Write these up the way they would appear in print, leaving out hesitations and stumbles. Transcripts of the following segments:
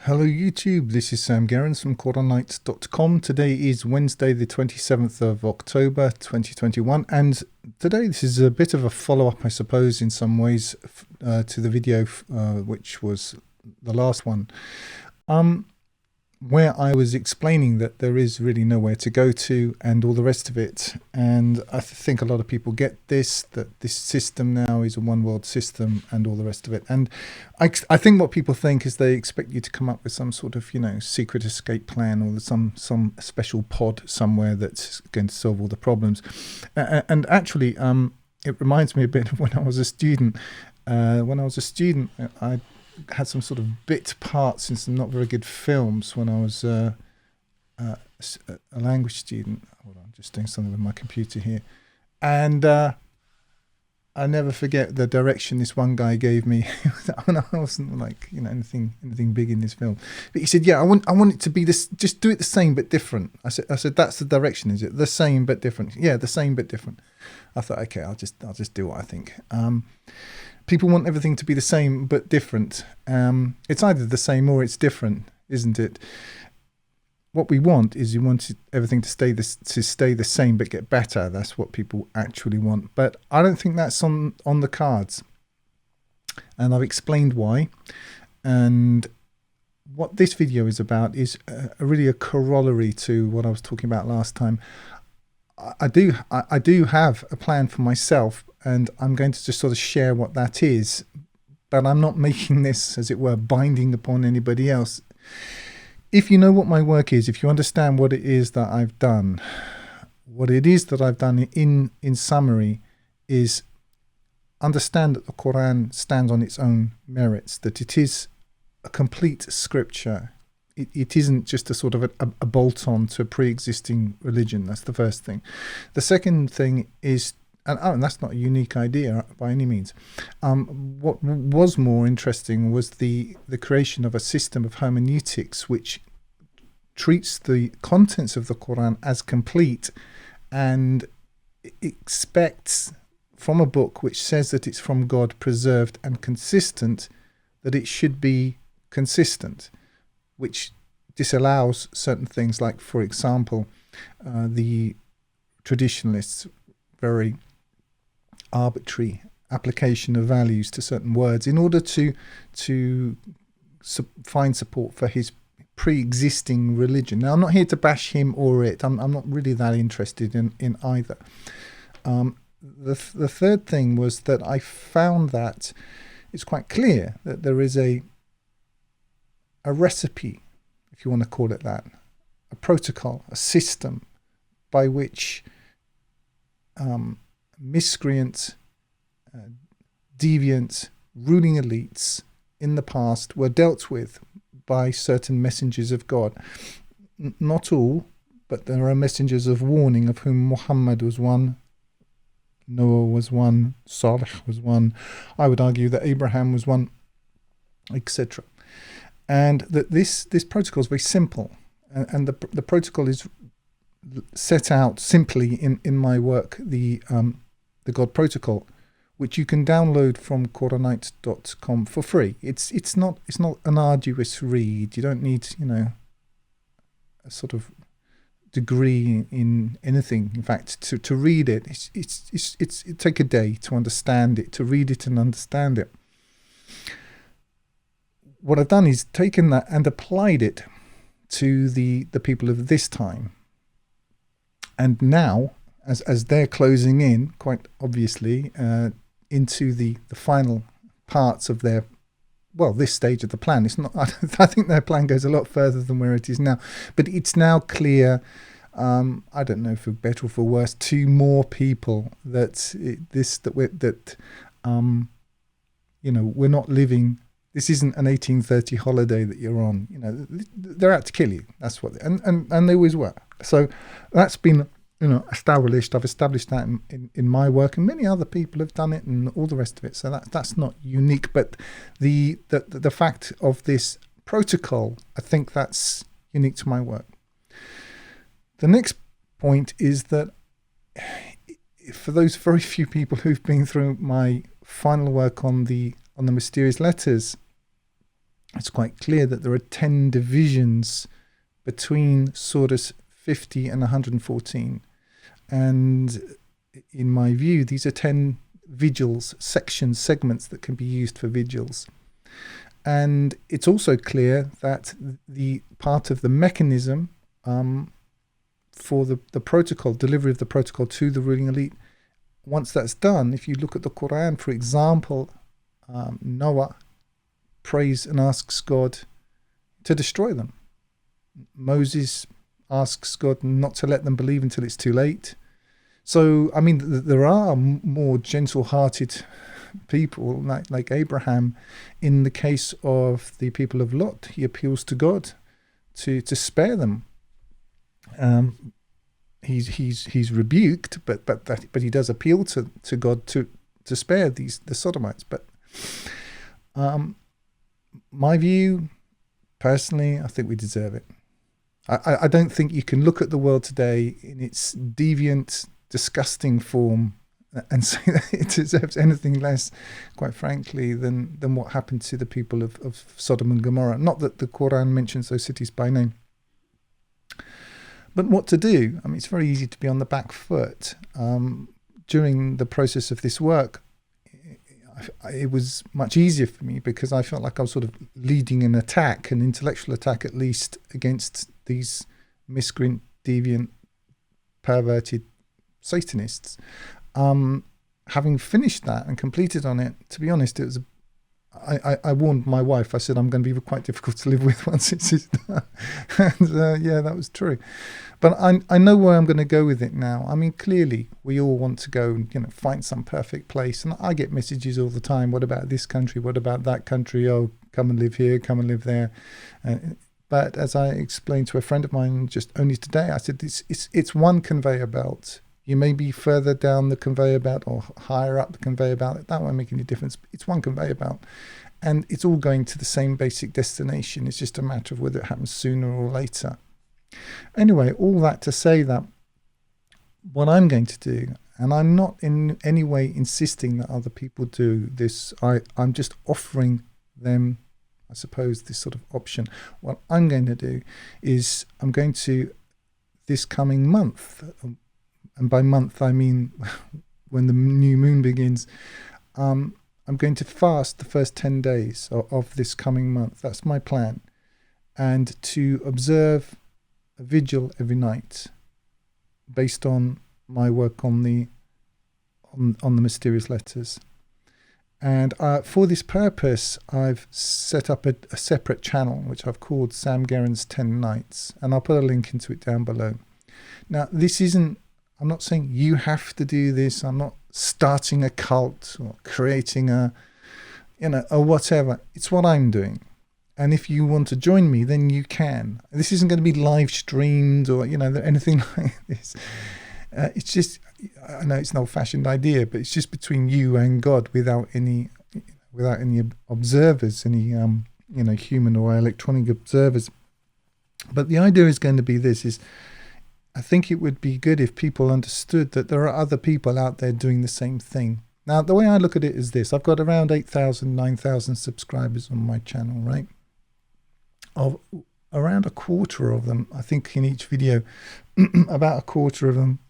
Hello YouTube, this is Sam Gerrans from Qur'anites.com. Today is Wednesday the 27th of October 2021, and today this is a bit of a follow-up, I suppose, in some ways to the video which was the last one, where I was explaining that there is really nowhere to go to and all the rest of it. And I think a lot of people get this, that this system now is a one world system and all the rest of it. And I think what people think is they expect you to come up with some sort of, secret escape plan or some special pod somewhere that's going to solve all the problems. And actually, it reminds me a bit of when I was a student. I had some sort of bit parts in some not very good films when I was a language student. Hold on, just doing something with my computer here. And I never forget the direction this one guy gave me. I wasn't like, anything big in this film. But he said, yeah, I want it to be this, just do it the same but different. I said, that's the direction, is it? The same but different. Yeah, the same but different. I thought, okay, I'll just do what I think. People want everything to be the same but different. It's either the same or it's different, isn't it? What we want is everything to stay the same but get better. That's what people actually want. But I don't think that's on the cards. And I've explained why. And what this video is about is really a corollary to what I was talking about last time. I do have a plan for myself, and I'm going to just sort of share what that is, but I'm not making this, as it were, binding upon anybody else. If you know what my work is, if you understand what it is that I've done, what it is that I've done in summary is understand that the Qur'an stands on its own merits, that it is a complete scripture. It isn't just a sort of a bolt-on to a pre-existing religion. That's the first thing. The second thing is, and that's not a unique idea by any means. What was more interesting was the creation of a system of hermeneutics which treats the contents of the Qur'an as complete and expects from a book which says that it's from God, preserved and consistent, that it should be consistent, which disallows certain things like, for example, the traditionalists' very arbitrary application of values to certain words in order to find support for his pre-existing religion. Now, I'm not here to bash him or it. I'm not really that interested in either. The third thing was that I found that it's quite clear that there is a recipe, if you want to call it that, a protocol, a system by which miscreant, deviant, ruling elites in the past were dealt with by certain messengers of God. Not all, but there are messengers of warning, of whom Muhammad was one, Noah was one, Salih was one. I would argue that Abraham was one, etc. And that this protocol is very simple, and the protocol is set out simply in my work, the God Protocol, which you can download from Qur'anites.com for free. It's not an arduous read. You don't need a sort of degree in anything. In fact, to read it, it take a day to understand it, to read it and understand it. What I've done is taken that and applied it to the people of this time. And now, as they're closing in, quite obviously, into the final parts of their, this stage of the plan. It's not. I think their plan goes a lot further than where it is now. But it's now clear, I don't know, for better or for worse, to more people that we're not living. This isn't an 1830 holiday that you're on. They're out to kill you. That's what, and they always were. So that's been established. I've established that in my work, and many other people have done it, and all the rest of it. So that's not unique. But the fact of this protocol, I think that's unique to my work. The next point is that for those very few people who've been through my final work on the mysterious letters, it's quite clear that there are 10 divisions between surahs 50 and 114. And in my view, these are 10 vigils, sections, segments that can be used for vigils. And it's also clear that the part of the mechanism for the protocol, delivery of the protocol to the ruling elite, once that's done, if you look at the Qur'an, for example, Noah prays and asks God to destroy them. Moses asks God not to let them believe until it's too late. So, I mean, there are more gentle-hearted people like Abraham. In the case of the people of Lot, he appeals to God to spare them. He's rebuked, but he does appeal to God to spare the Sodomites. But my view, personally, I think we deserve it. I don't think you can look at the world today in its deviant, disgusting form and say that it deserves anything less, quite frankly, than what happened to the people of Sodom and Gomorrah. Not that the Qur'an mentions those cities by name. But what to do? I mean, it's very easy to be on the back foot. During the process of this work, it was much easier for me because I felt like I was sort of leading an attack, an intellectual attack at least, against these miscreant, deviant, perverted Satanists. Having finished that and completed on it, to be honest, it was. I warned my wife. I said I'm going to be quite difficult to live with once it's done, and yeah, that was true. But I know where I'm going to go with it now. I mean, clearly, we all want to go and find some perfect place, and I get messages all the time. What about this country? What about that country? Oh, come and live here. Come and live there. But as I explained to a friend of mine just only today, I said it's one conveyor belt. You may be further down the conveyor belt or higher up the conveyor belt. That won't make any difference. It's one conveyor belt. And it's all going to the same basic destination. It's just a matter of whether it happens sooner or later. Anyway, all that to say that what I'm going to do, and I'm not in any way insisting that other people do this, I'm just offering them, I suppose, this sort of option. What I'm going to do is I'm going to, this coming month, and by month I mean when the new moon begins, I'm going to fast the first 10 days of this coming month. That's my plan. And to observe a vigil every night based on my work on the mysterious letters. And for this purpose, I've set up a separate channel, which I've called Sam Gerrans 10 Nights. And I'll put a link into it down below. Now, this isn't, I'm not saying you have to do this. I'm not starting a cult or creating a whatever. It's what I'm doing. And if you want to join me, then you can. This isn't going to be live streamed or, anything like this. It's just, I know it's an old-fashioned idea, but it's just between you and God without any observers, any, human or electronic observers. But the idea is going to be this, is I think it would be good if people understood that there are other people out there doing the same thing. Now, the way I look at it is this. I've got around 8,000, 9,000 subscribers on my channel, right? Of around a quarter of them, I think in each video, about a quarter of them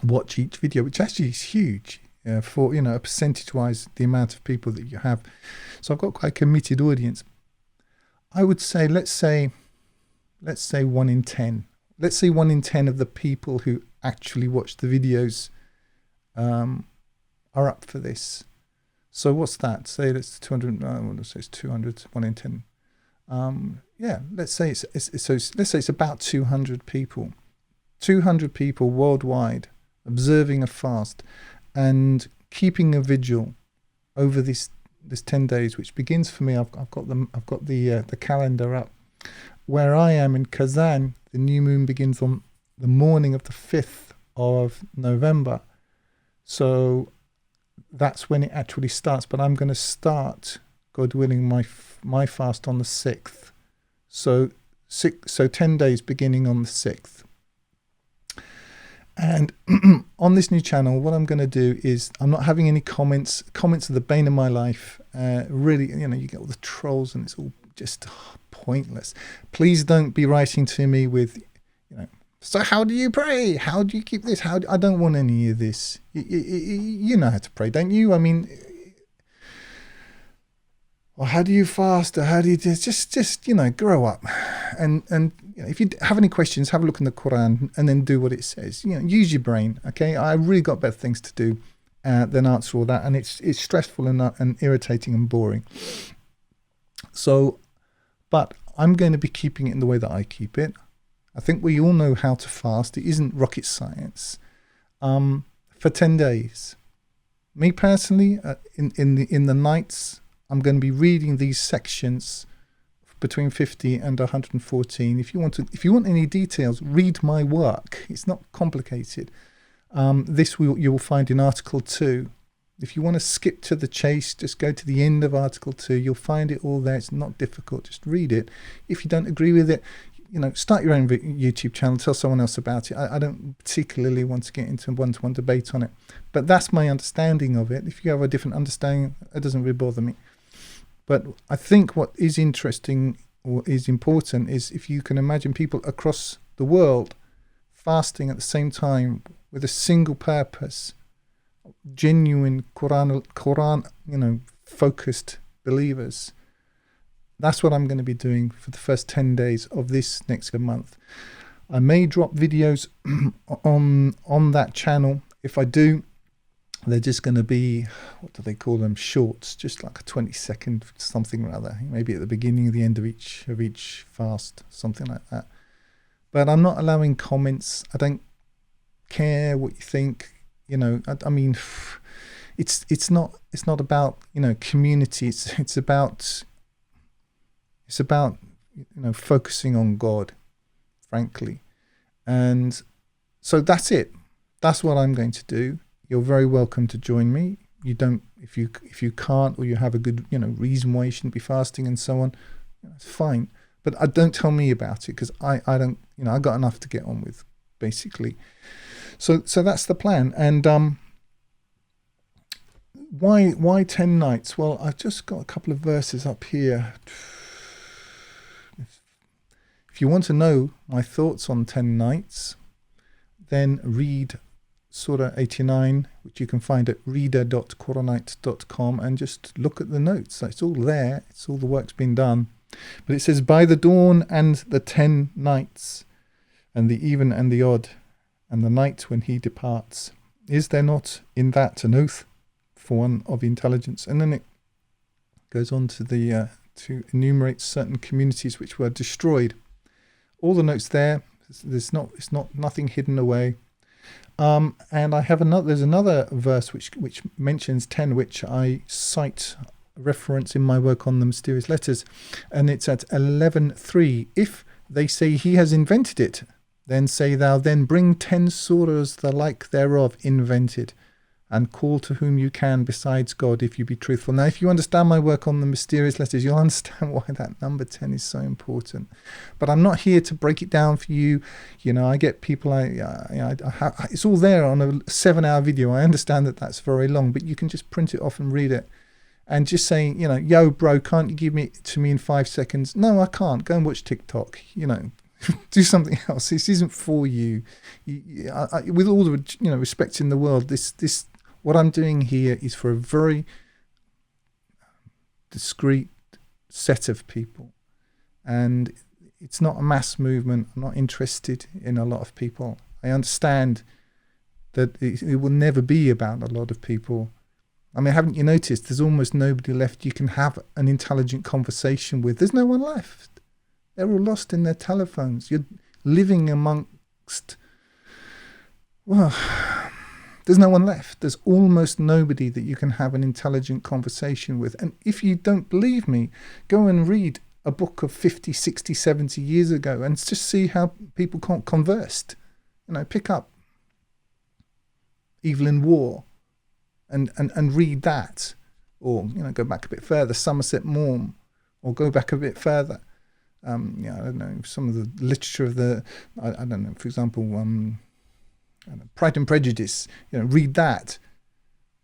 watch each video, which actually is huge for, percentage-wise, the amount of people that you have. So I've got quite a committed audience. I would say, let's say 1 in 10. Let's say 1 in 10 of the people who actually watch the videos are up for this. So what's that? Say it's 200. Let's say it's 200. 1 in 10. Yeah. Let's say it's about 200 people. 200 people worldwide observing a fast and keeping a vigil over this 10 days, which begins for me. I've got the calendar up. Where I am in Kazan, the new moon begins on the morning of the 5th of November. So that's when it actually starts. But I'm going to start, God willing, my fast on the 6th. So 10 days beginning on the 6th. And on this new channel, what I'm going to do is I'm not having any comments. Comments are the bane of my life. Really, you get all the trolls and it's all just pointless. Please don't be writing to me with, so how do you pray? How do you keep this? I don't want any of this. You know how to pray, don't you? I mean, or how do you fast? Or how do you just grow up? And if you have any questions, have a look in the Qur'an and then do what it says. Use your brain. Okay, I really got better things to do than answer all that, and it's stressful and irritating and boring. So, but I'm going to be keeping it in the way that I keep it. I think we all know how to fast. It isn't rocket science. For 10 days, me personally, in the nights, I'm going to be reading these sections between 50 and 114. If you want any details, read my work. It's not complicated. You will find in Article 2. If you want to skip to the chase, just go to the end of Article 2. You'll find it all there. It's not difficult. Just read it. If you don't agree with it, start your own YouTube channel. Tell someone else about it. I don't particularly want to get into one-to-one debate on it. But that's my understanding of it. If you have a different understanding, it doesn't really bother me. But I think what is interesting or is important is if you can imagine people across the world fasting at the same time with a single purpose, genuine Qur'an, focused believers. That's what I'm going to be doing for the first 10 days of this next month. I may drop videos on that channel. If I do, they're just going to be, what do they call them? Shorts, just like a 20-second something or other. Maybe at the beginning or the end of each fast, something like that. But I'm not allowing comments. I don't care what you think. I mean, it's not about community. It's about focusing on God, frankly. And so that's it. That's what I'm going to do. You're very welcome to join me. You don't, if you can't, or you have a good reason why you shouldn't be fasting and so on, it's fine. But don't tell me about it, because I don't, I got enough to get on with, basically. So that's the plan. And why 10 nights? Well, I've just got a couple of verses up here. If you want to know my thoughts on 10 nights, then read Surah 89, which you can find at reader.quranite.com, and just look at the notes. It's all there. It's all the work's been done. But it says, by the dawn and the 10 nights, and the even and the odd, and the night when he departs, is there not in that an oath for one of intelligence? And then it goes on to enumerate certain communities which were destroyed. All the notes there. It's not nothing hidden away. And I have there's another verse which mentions 10, which I cite reference in my work on the mysterious letters, and it's at 11:3. If they say he has invented it, then say thou, then bring 10 surahs the like thereof invented, and call to whom you can besides God, if you be truthful. Now, if you understand my work on the mysterious letters, you'll understand why that number 10 is so important. But I'm not here to break it down for you. I get people, it's all there on a 7-hour video. I understand that that's very long, but you can just print it off and read it. And just saying, yo, bro, can't you give it to me in 5 seconds? No, I can't. Go and watch TikTok, do something else. This isn't for you. With all the respect in the world, this what I'm doing here is for a very discreet set of people, and it's not a mass movement. I'm not interested in a lot of people. I understand that it will never be about a lot of people. I mean, haven't you noticed there's almost nobody left you can have an intelligent conversation with? There's no one left. They're all lost in their telephones. You're living amongst, well, there's no one left. There's almost nobody that you can have an intelligent conversation with. And if you don't believe me, go and read a book of 50, 60, 70 years ago and just see how people conversed. Pick up Evil in War and read that. Or, go back a bit further, Somerset Maugham, or go back a bit further. I don't know, some of the literature of I don't know, for example, Pride and Prejudice, read that.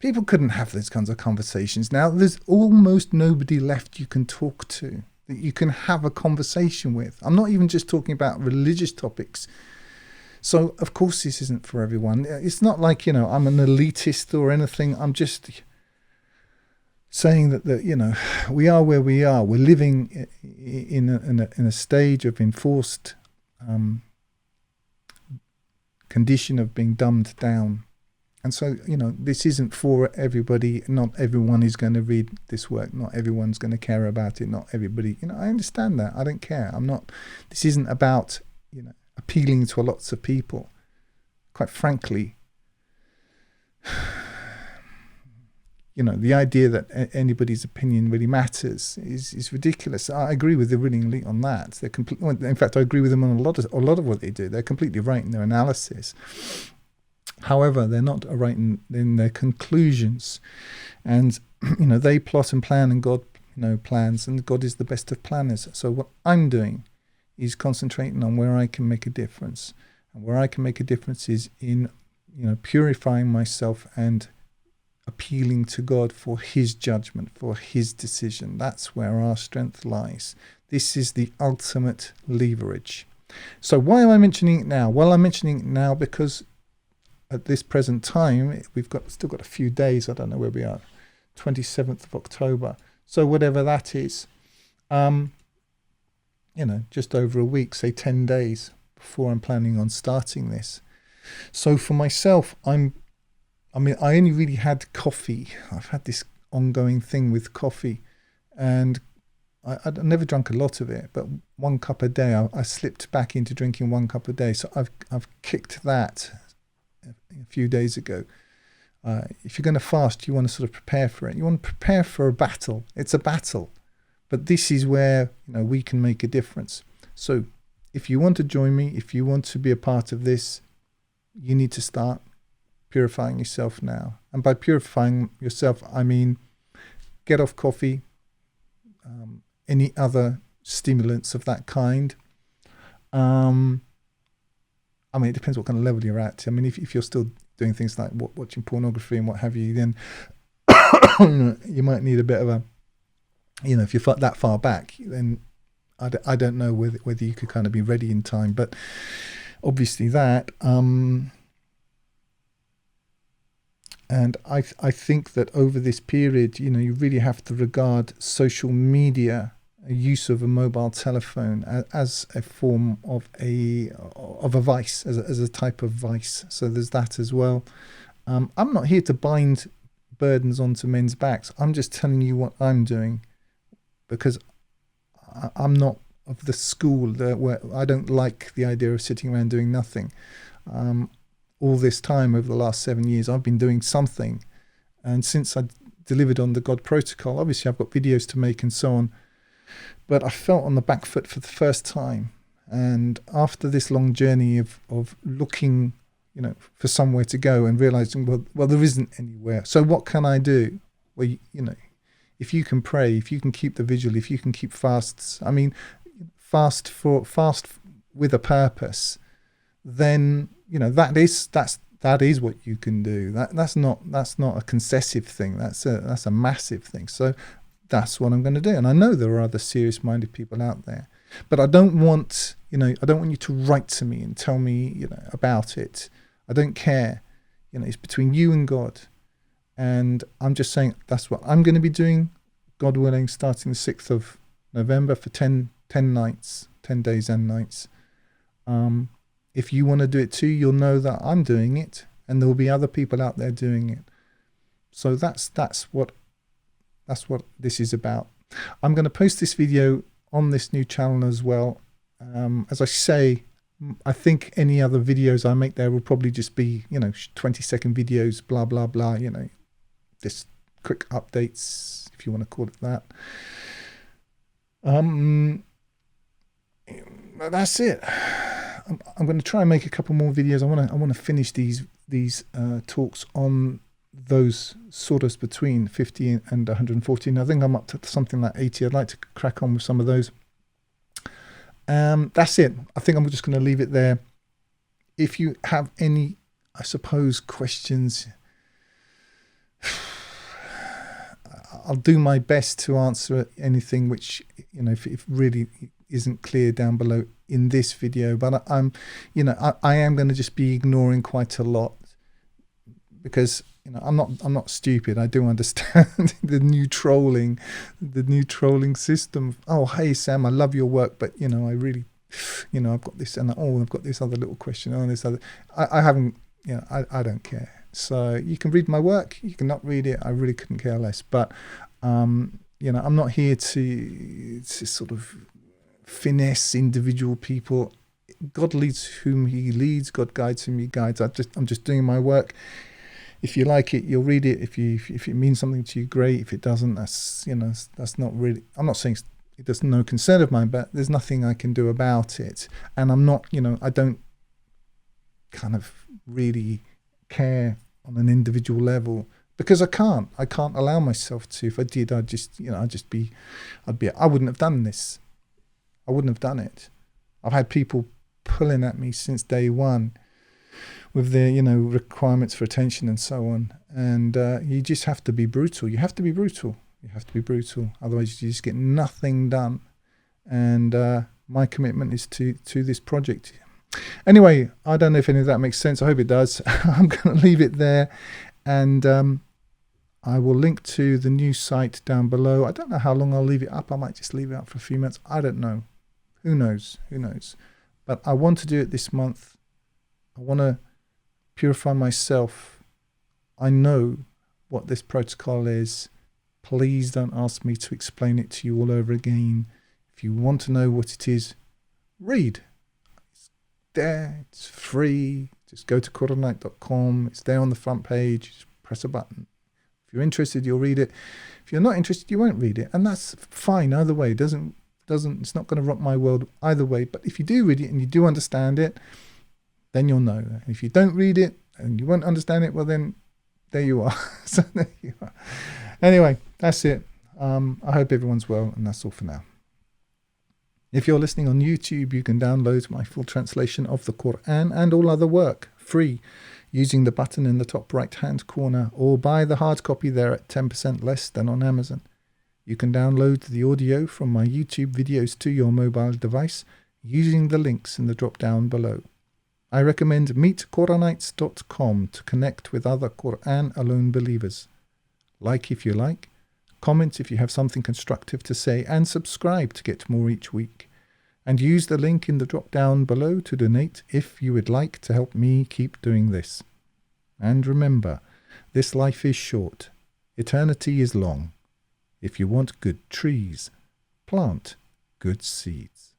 People couldn't have those kinds of conversations. Now there's almost nobody left you can talk to, that you can have a conversation with. I'm not even just talking about religious topics. So of course this isn't for everyone. It's not like, you know, I'm an elitist or anything. I'm just saying that you know, we are where we are. We're living in a stage of enforced condition of being dumbed down. And so, you know, this isn't for everybody. Not everyone is going to read this work. Not everyone's going to care about it. Not everybody, you know, I understand that. I don't care. This isn't about, you know, appealing to lots of people. Quite frankly, you know, the idea that anybody's opinion really matters is ridiculous. I agree with the ruling elite on that. They're completely, in fact, I agree with them on a lot of what they do. They're completely right in their analysis. However, they're not right in their conclusions. And, you know, they plot and plan, and God, you know, plans, and God is the best of planners. So what I'm doing is concentrating on where I can make a difference. And where I can make a difference is in, you know, purifying myself and appealing to God for his judgment, for his decision. That's where our strength lies. This is the ultimate leverage. So why am I mentioning it now? Well, I'm mentioning it now because at this present time, we've still got a few days. I don't know where we are, 27th of October. So whatever that is, you know, just over a week, say 10 days before I'm planning on starting this. So for myself, I only really had coffee. I've had this ongoing thing with coffee, and I never drunk a lot of it, but 1 cup a day. I slipped back into drinking 1 cup a day. So I've kicked that a few days ago. If you're going to fast, you want to sort of prepare for it. You want to prepare for a battle. It's a battle, but this is where, you know, we can make a difference. So if you want to join me, if you want to be a part of this, you need to start purifying yourself now. And by purifying yourself, I mean get off coffee, any other stimulants of that kind. I mean, it depends what kind of level you're at. I mean, if you're still doing things like watching pornography and what have you, then you might need a bit of a, you know, if you're that far back, then I don't know whether you could kind of be ready in time. But obviously that, and I think that over this period, you know, you really have to regard social media, use of a mobile telephone, as a form of a vice, as a type of vice. So there's that as well. I'm not here to bind burdens onto men's backs. I'm just telling you what I'm doing, because I'm not of the school where I don't like the idea of sitting around doing nothing. All this time over the last 7 years, I've been doing something. And since I delivered on the God protocol, obviously I've got videos to make and so on. But I felt on the back foot for the first time. And after this long journey of looking, you know, for somewhere to go and realizing, well, there isn't anywhere. So what can I do? Well, you know, if you can pray, if you can keep the vigil, if you can keep fasts, I mean, fast with a purpose, then, you know, that is what you can do. That's not a concessive thing. That's a massive thing. So that's what I'm going to do. And I know there are other serious-minded people out there, but I don't want you to write to me and tell me, you know, about it. I don't care. You know, it's between you and God. And I'm just saying that's what I'm going to be doing, God willing, starting the 6th of November for 10 nights, 10 days and nights. If you want to do it too, you'll know that I'm doing it, and there will be other people out there doing it. So that's what this is about. I'm going to post this video on this new channel as well. As I say, I think any other videos I make there will probably just be, you know, 20-second videos, blah, blah, blah, you know, just quick updates, if you want to call it that. That's it. I'm going to try and make a couple more videos. I want to finish these talks on those surahs between 50 and 114. I think I'm up to something like 80. I'd like to crack on with some of those. That's it. I think I'm just going to leave it there. If you have any, I suppose, questions, I'll do my best to answer anything which, if really isn't clear down below in this video. But I'm I am going to just be ignoring quite a lot, because I'm not stupid. I do understand the new trolling system. Oh, hey Sam, I love your work, but I really, I've got this, and I've got this other little question on this other. I haven't, I don't care. So you can read my work, you can not read it. I really couldn't care less. But I'm not here to sort of finesse individual people. God leads whom He leads. God guides whom He guides. I'm just doing my work. If you like it, you'll read it. If it means something to you, great. If it doesn't, that's not really. I'm not saying it does no concern of mine, but there's nothing I can do about it. And I'm not, I don't kind of really care on an individual level, because I can't allow myself to. If I did, I wouldn't have done this. I wouldn't have done it. I've had people pulling at me since day one with their, requirements for attention and so on. And you just have to be brutal. You have to be brutal. Otherwise you just get nothing done. And my commitment is to this project. Anyway, I don't know if any of that makes sense. I hope it does. I'm going to leave it there. And I will link to the new site down below. I don't know how long I'll leave it up. I might just leave it up for a few months. I don't know. Who knows? But I want to do it this month. I want to purify myself. I know what this protocol is. Please don't ask me to explain it to you all over again. If you want to know what it is, read. It's there. It's free. Just go to Qur'anite.com. It's there on the front page. Just press a button. If you're interested, you'll read it. If you're not interested, you won't read it. And that's fine either way. It's not going to rock my world either way. But if you do read it and you do understand it, then you'll know. And if you don't read it and you won't understand it, well then, there you are. So there you are. Anyway, that's it. I hope everyone's well, and that's all for now. If you're listening on YouTube, you can download my full translation of the Qur'an and all other work, free, using the button in the top right-hand corner, or buy the hard copy there at 10% less than on Amazon. You can download the audio from my YouTube videos to your mobile device using the links in the drop-down below. I recommend meetquranites.com to connect with other Qur'an-alone believers. Like if you like, comment if you have something constructive to say, and subscribe to get more each week. And use the link in the drop-down below to donate if you would like to help me keep doing this. And remember, this life is short. Eternity is long. If you want good trees, plant good seeds.